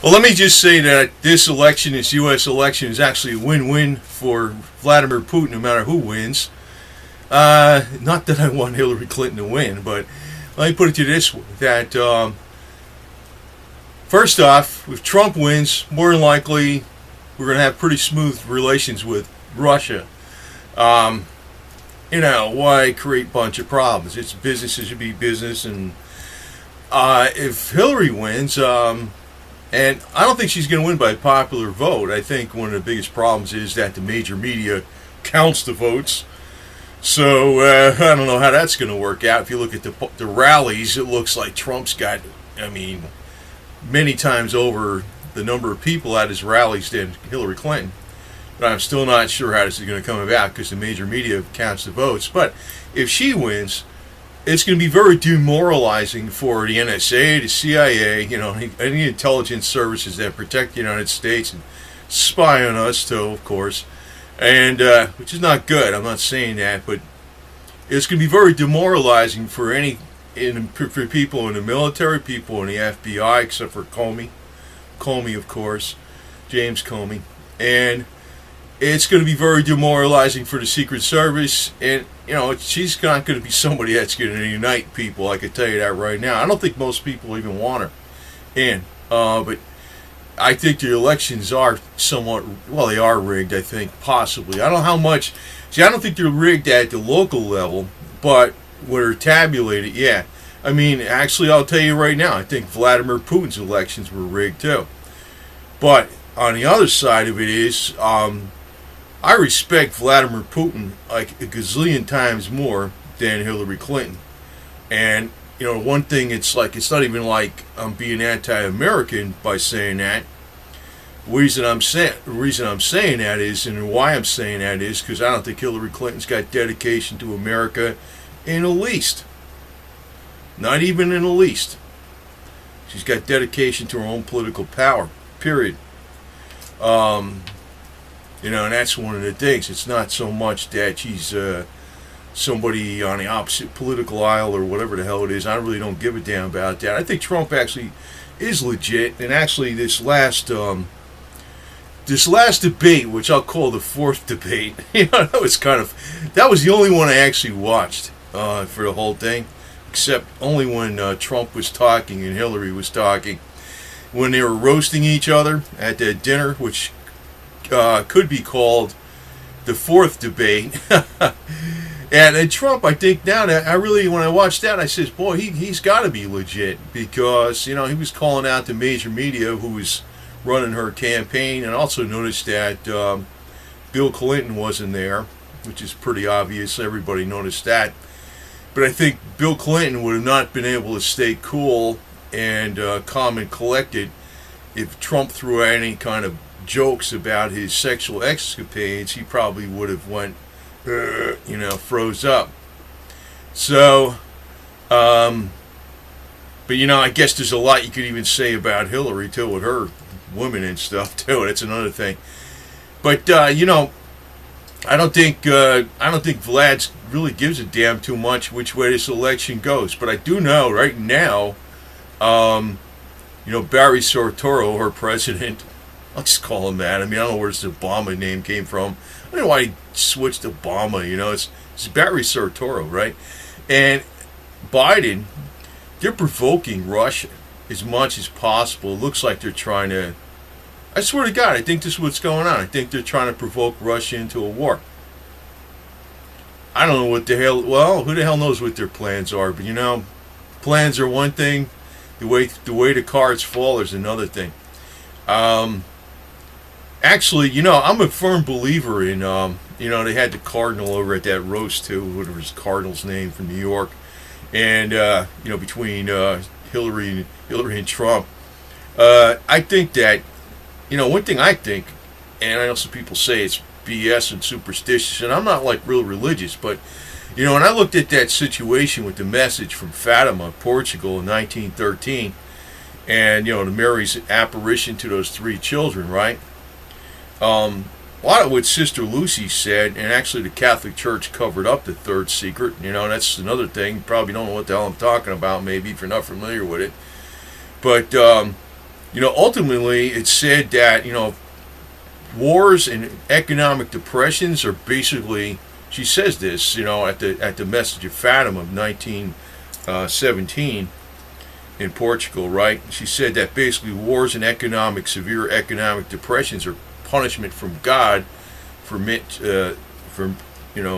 Well, let me just say that this election, this U.S. election, is actually a win-win for Vladimir Putin, no matter who wins. Not that I want Hillary Clinton to win, but let me put it to you this way: that first off, if Trump wins, more than likely we're going to have pretty smooth relations with Russia. Why create a bunch of problems? It's business should be business, and if Hillary wins, and I don't think she's going to win by popular vote. I think one of the biggest problems is that the major media counts the votes. So I don't know how that's going to work out. If you look at the rallies, it looks like Trump's got, many times over the number of people at his rallies than Hillary Clinton. But I'm still not sure how this is going to come about because the major media counts the votes. But if she wins, it's going to be very demoralizing for the NSA, the CIA, any intelligence services that protect the United States and spy on us too, of course, and which is not good. I'm not saying that, but it's going to be very demoralizing for for people in the military, people in the FBI, except for Comey, of course, James Comey, and it's going to be very demoralizing for the Secret Service, and she's not going to be somebody that's going to unite people. I can tell you that right now. I don't think most people even want her in, but I think the elections are they are rigged. I think possibly. I don't know how much. See, I don't think they're rigged at the local level, but when they're tabulated, yeah. Actually, I'll tell you right now, I think Vladimir Putin's elections were rigged too. But on the other side of it is, I respect Vladimir Putin like a gazillion times more than Hillary Clinton. And, one thing, it's not even like I'm being anti-American by saying that. The reason I'm saying that is, and why I'm saying that is, because I don't think Hillary Clinton's got dedication to America in the least. Not even in the least. She's got dedication to her own political power, period. And that's one of the things. It's not so much that she's somebody on the opposite political aisle or whatever the hell it is. I really don't give a damn about that. I think Trump actually is legit. And actually, this last debate, which I'll call the fourth debate, that was the only one I actually watched for the whole thing, except only when Trump was talking and Hillary was talking. When they were roasting each other at that dinner, which could be called the fourth debate. and Trump, I think now that when I watched that, I says, boy, he's got to be legit, because he was calling out the major media who was running her campaign, and also noticed that Bill Clinton wasn't there, which is pretty obvious. Everybody noticed that. But I think Bill Clinton would have not been able to stay cool and calm and collected if Trump threw out any kind of jokes about his sexual escapades. He probably would have went, froze up. So, but I guess there's a lot you could even say about Hillary too, with her women and stuff too. That's another thing. But I don't think Vlad really gives a damn too much which way this election goes. But I do know right now, Barry Soetoro, her president. I'll just call him that. I don't know where this Obama name came from. I don't know why he switched to Obama. It's Barry Soetoro, right? And Biden, they're provoking Russia as much as possible. It looks like they're trying to. I swear to God, I think this is what's going on. I think they're trying to provoke Russia into a war. I don't know what the hell. Well, who the hell knows what their plans are? But plans are one thing. The way the cards fall is another thing. Actually, I'm a firm believer in, they had the Cardinal over at that roast too, whatever his Cardinal's name from New York, and, between Hillary and Trump. I think that, one thing I think, and I know some people say it's BS and superstitious, and I'm not real religious, but, when I looked at that situation with the message from Fatima, Portugal in 1913, and, to Mary's apparition to those three children, right? A lot of what Sister Lucy said, and actually the Catholic Church covered up the third secret. That's another thing. You probably don't know what the hell I'm talking about, maybe, if you're not familiar with it. But Ultimately, it's said that, wars and economic depressions are basically, she says this, at the Message of Fatima of 1917 in Portugal, right? She said that basically wars and severe economic depressions are punishment from God for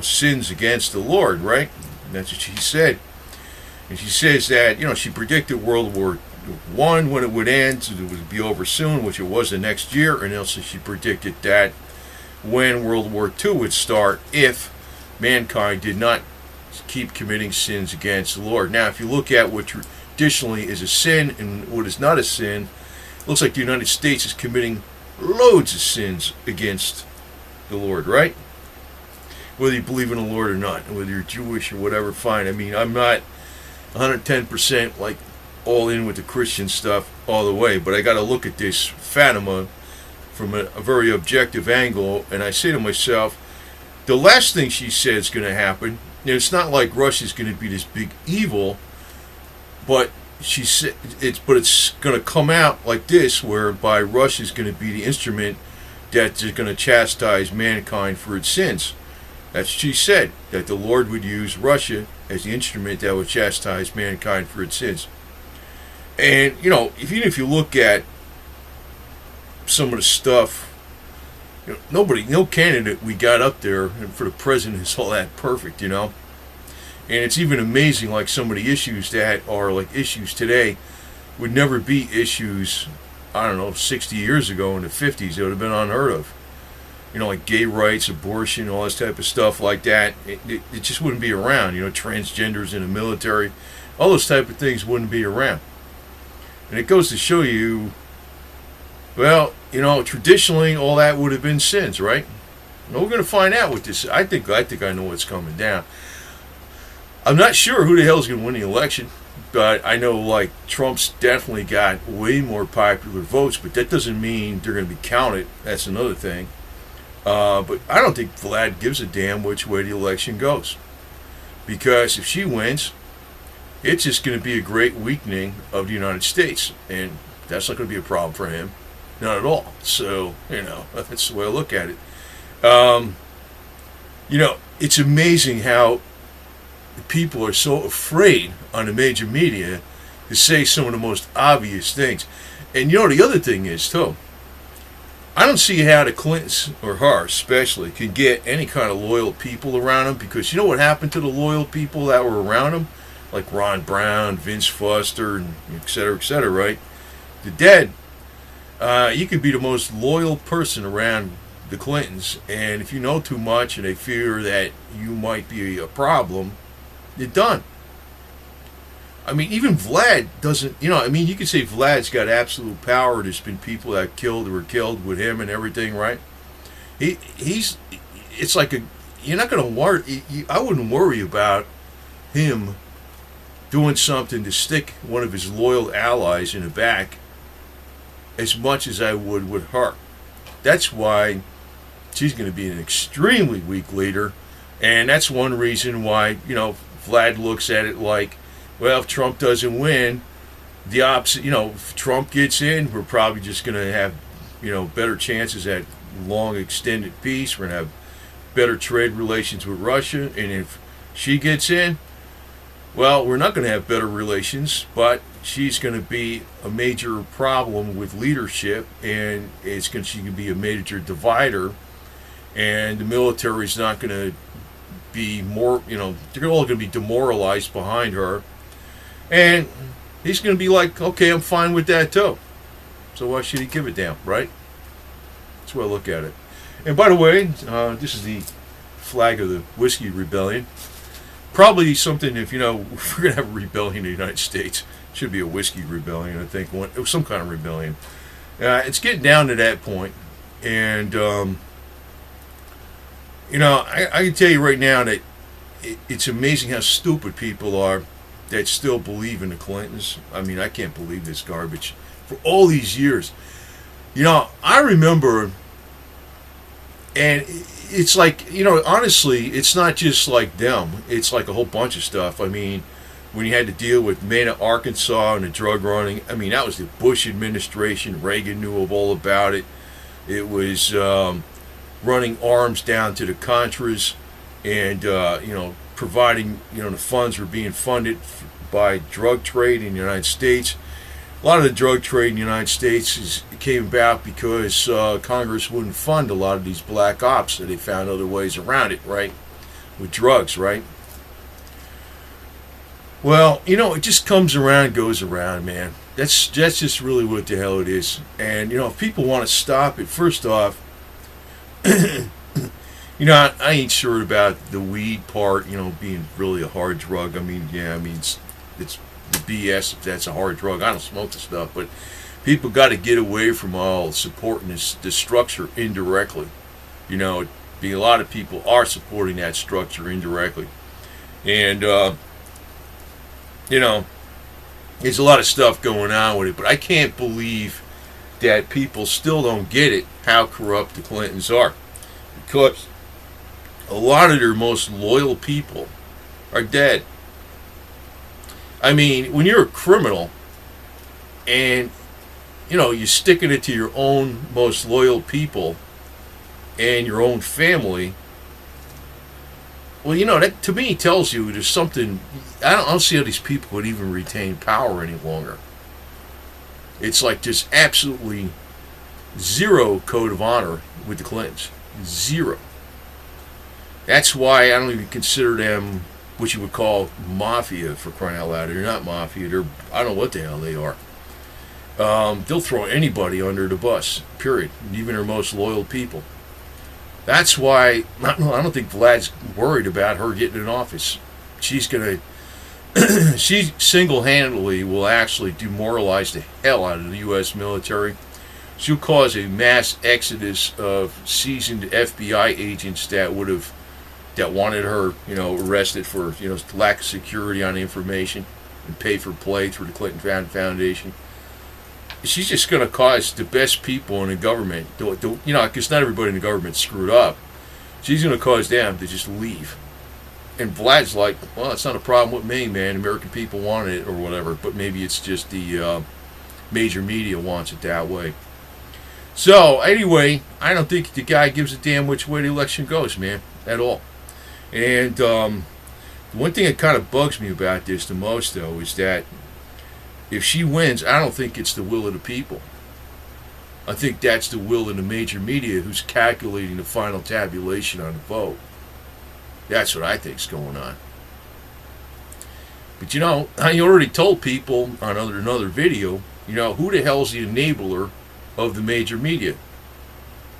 sins against the Lord, right? That's what she said. And she says that, she predicted World War One when it would end, it would be over soon, which it was the next year, and also she predicted that when World War II would start if mankind did not keep committing sins against the Lord. Now, if you look at what traditionally is a sin and what is not a sin, it looks like the United States is committing loads of sins against the Lord, right? Whether you believe in the Lord or not, and whether you're Jewish or whatever, fine. I mean, I'm not 110% like all in with the Christian stuff all the way, but I got to look at this Fatima from a very objective angle, and I say to myself, the last thing she said is going to happen, and it's not like Russia's going to be this big evil, but she said it's going to come out like this, whereby Russia's going to be the instrument that is going to chastise mankind for its sins. That's what she said, that the Lord would use Russia as the instrument that would chastise mankind for its sins. And, even if you look at some of the stuff, no candidate we got up there for the president is all that perfect, And it's even amazing, like some of the issues that are like issues today would never be issues, 60 years ago in the 50s. It would have been unheard of. Like gay rights, abortion, all this type of stuff like that. It just wouldn't be around. Transgenders in the military, all those type of things wouldn't be around. And it goes to show you, well, traditionally all that would have been sins, right? Well, we're going to find out what this. I think I know what's coming down. I'm not sure who the hell's going to win the election, but I know like Trump's definitely got way more popular votes, but that doesn't mean they're going to be counted. That's another thing. But I don't think Vlad gives a damn which way the election goes, because if she wins, it's just going to be a great weakening of the United States, and that's not going to be a problem for him, not at all. So that's the way I look at it. It's amazing how people are so afraid on the major media to say some of the most obvious things. And the other thing is too, I don't see how the Clintons, or her especially, can get any kind of loyal people around them, because you know what happened to the loyal people that were around them? Like Ron Brown, Vince Foster, and et cetera, right? They're dead. You could be the most loyal person around the Clintons, and if you know too much and they fear that you might be a problem, you're done. I mean, even Vlad doesn't, you could say Vlad's got absolute power. There's been people that were killed with him and everything, right? It's like you're not going to worry, I wouldn't worry about him doing something to stick one of his loyal allies in the back as much as I would with her. That's why she's going to be an extremely weak leader, and that's one reason why, Vlad looks at it like, well, if Trump doesn't win, the opposite, if Trump gets in, we're probably just going to have, better chances at long extended peace. We're going to have better trade relations with Russia. And if she gets in, well, we're not going to have better relations, but she's going to be a major problem with leadership, and she can be a major divider, and the military is not going to be more, they're all going to be demoralized behind her. And he's going to be like, okay, I'm fine with that too. So why should he give a damn, right? That's the way I look at it. And by the way, this is the flag of the Whiskey Rebellion. Probably something, if we're going to have a rebellion in the United States, it should be a whiskey rebellion, I think. It was some kind of rebellion. It's getting down to that point. And, I can tell you right now that it's amazing how stupid people are that still believe in the Clintons. I mean, I can't believe this garbage. For all these years. I remember, and it's like, honestly, it's not just like them. It's like a whole bunch of stuff. I mean, when you had to deal with Mena, Arkansas, and the drug running. I mean, that was the Bush administration. Reagan knew all about it. It was running arms down to the Contras, and providing, the funds were being funded by drug trade in the United States. A lot of the drug trade in the United States came about because Congress wouldn't fund a lot of these black ops, so they found other ways around it, right? With drugs, right? Well, it just comes around, goes around, man. That's just really what the hell it is. And, if people want to stop it, first off, I ain't sure about the weed part, being really a hard drug. I mean, it's the BS if that's a hard drug. I don't smoke the stuff, but people got to get away from all supporting this structure indirectly. A lot of people are supporting that structure indirectly. And, there's a lot of stuff going on with it, but I can't believe that people still don't get it, how corrupt the Clintons are. Because a lot of their most loyal people are dead. I mean, when you're a criminal and, you're sticking it to your own most loyal people and your own family, well, that to me tells you there's something. I don't see how these people would even retain power any longer. It's like just absolutely zero code of honor with the Clintons. Zero. That's why I don't even consider them what you would call mafia, for crying out loud. They're not mafia. I don't know what the hell they are. They'll throw anybody under the bus, period, even their most loyal people. That's why I don't think Vlad's worried about her getting in office. She single-handedly will actually demoralize the hell out of the U.S. military. She'll cause a mass exodus of seasoned FBI agents that wanted her, arrested for, lack of security on information and pay for play through the Clinton Foundation. She's just going to cause the best people in the government, because not everybody in the government's screwed up. She's going to cause them to just leave. And Vlad's like, well, it's not a problem with me, man. American people want it or whatever. But maybe it's just the major media wants it that way. So, anyway, I don't think the guy gives a damn which way the election goes, man, at all. And the one thing that kind of bugs me about this the most, though, is that if she wins, I don't think it's the will of the people. I think that's the will of the major media who's calculating the final tabulation on the vote. That's what I think's going on. But I already told people on another video, who the hell's the enabler of the major media?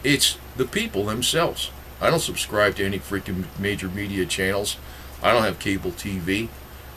It's the people themselves. I don't subscribe to any freaking major media channels. I don't have cable TV.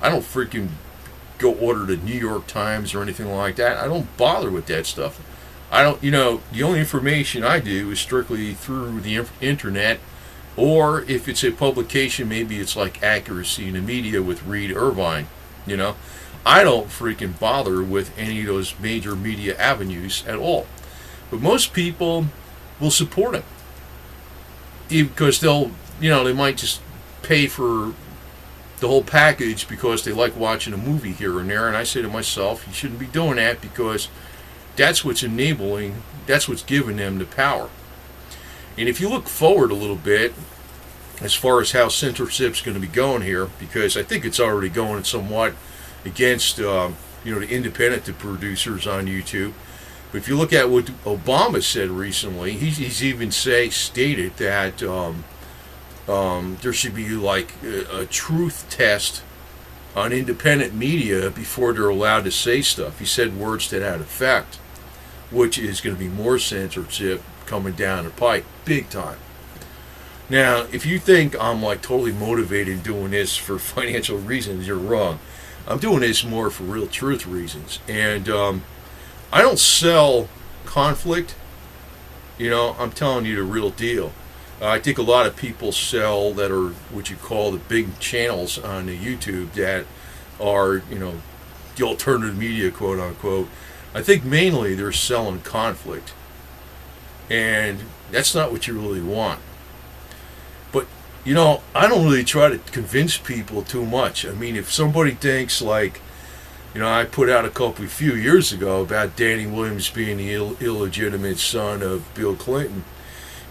I don't freaking go order the New York Times or anything like that. I don't bother with that stuff. I don't, the only information I do is strictly through the internet, or if it's a publication, maybe it's like Accuracy in the Media with Reed Irvine. I don't freaking bother with any of those major media avenues at all. But most people will support him, because they'll, they might just pay for the whole package because they like watching a movie here and there. And I say to myself, you shouldn't be doing that, because that's what's giving them the power. And if you look forward a little bit, as far as how censorship's going to be going here, because I think it's already going somewhat against, the independent producers on YouTube. But if you look at what Obama said recently, he's even stated that there should be like a truth test on independent media before they're allowed to say stuff. He said words to that effect, which is going to be more censorship coming down the pipe, big time. Now, if you think I'm like totally motivated doing this for financial reasons, you're wrong. I'm doing this more for real truth reasons. And I don't sell conflict. I'm telling you the real deal. I think a lot of people sell that are what you call the big channels on the YouTube that are, the alternative media, quote unquote. I think mainly they're selling conflict. And that's not what you really want. But I don't really try to convince people too much. I mean, if somebody thinks like, I put out a few years ago about Danny Williams being the illegitimate son of Bill Clinton.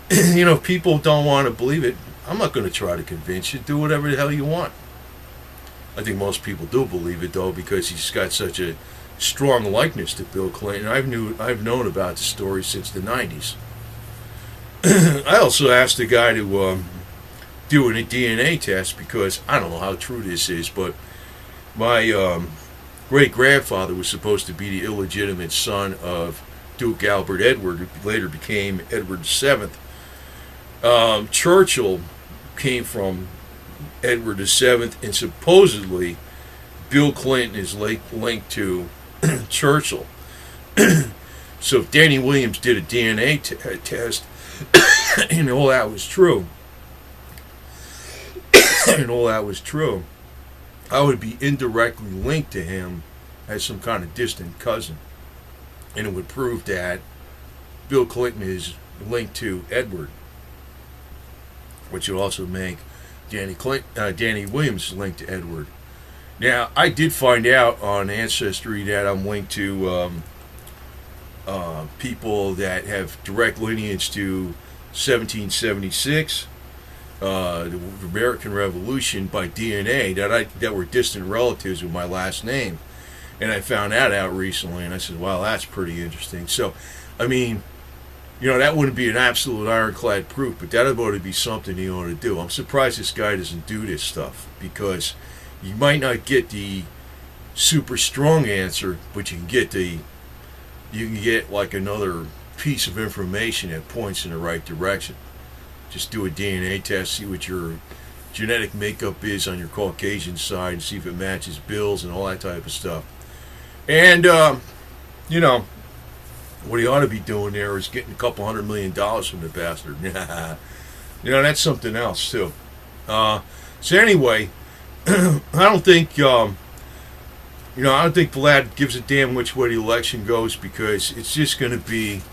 If people don't want to believe it, I'm not going to try to convince you. Do whatever the hell you want. I think most people do believe it, though, because he's got such a strong likeness to Bill Clinton. I've known about the story since the 90s. I also asked the guy to do a DNA test because I don't know how true this is, but my great-grandfather was supposed to be the illegitimate son of Duke Albert Edward, who later became Edward VII. Churchill came from Edward VII, and supposedly Bill Clinton is linked to Churchill. So if Danny Williams did a DNA test, and all that was true, I would be indirectly linked to him as some kind of distant cousin. And it would prove that Bill Clinton is linked to Edward, which would also make Danny Williams linked to Edward. Now, I did find out on Ancestry that I'm linked to people that have direct lineage to 1776, the American Revolution, by DNA, that were distant relatives with my last name. And I found that out recently, and I said, wow, that's pretty interesting. So, I mean, that wouldn't be an absolute ironclad proof, but that ought to be something you ought to do. I'm surprised this guy doesn't do this stuff, because you might not get the super strong answer, but you can get like another piece of information that points in the right direction. Just do a DNA test, see what your genetic makeup is on your Caucasian side, and see if it matches Bill's and all that type of stuff. And, what he ought to be doing there is getting $200 million from the bastard. That's something else, too. So anyway, I don't think Vlad gives a damn which way the election goes, because it's just going to be,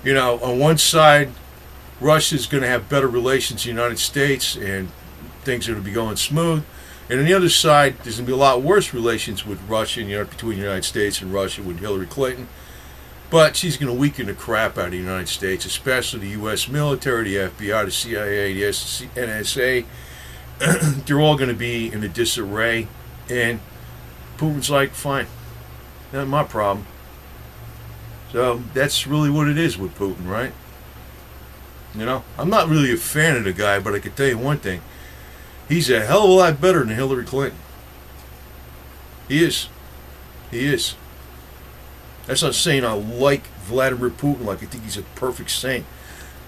on one side, Russia's going to have better relations with the United States, and things are going to be going smooth. And on the other side, there's going to be a lot worse relations with Russia, between the United States and Russia with Hillary Clinton. But she's going to weaken the crap out of the United States, especially the U.S. military, the FBI, the CIA, the NSA. They're all going to be in a disarray. And Putin's like, fine, not my problem. So that's really what it is with Putin, right? I'm not really a fan of the guy, but I can tell you one thing. He's a hell of a lot better than Hillary Clinton. He is. That's not saying I like Vladimir Putin like I think he's a perfect saint.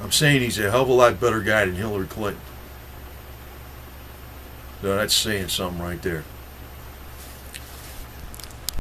I'm saying he's a hell of a lot better guy than Hillary Clinton. So that's saying something right there.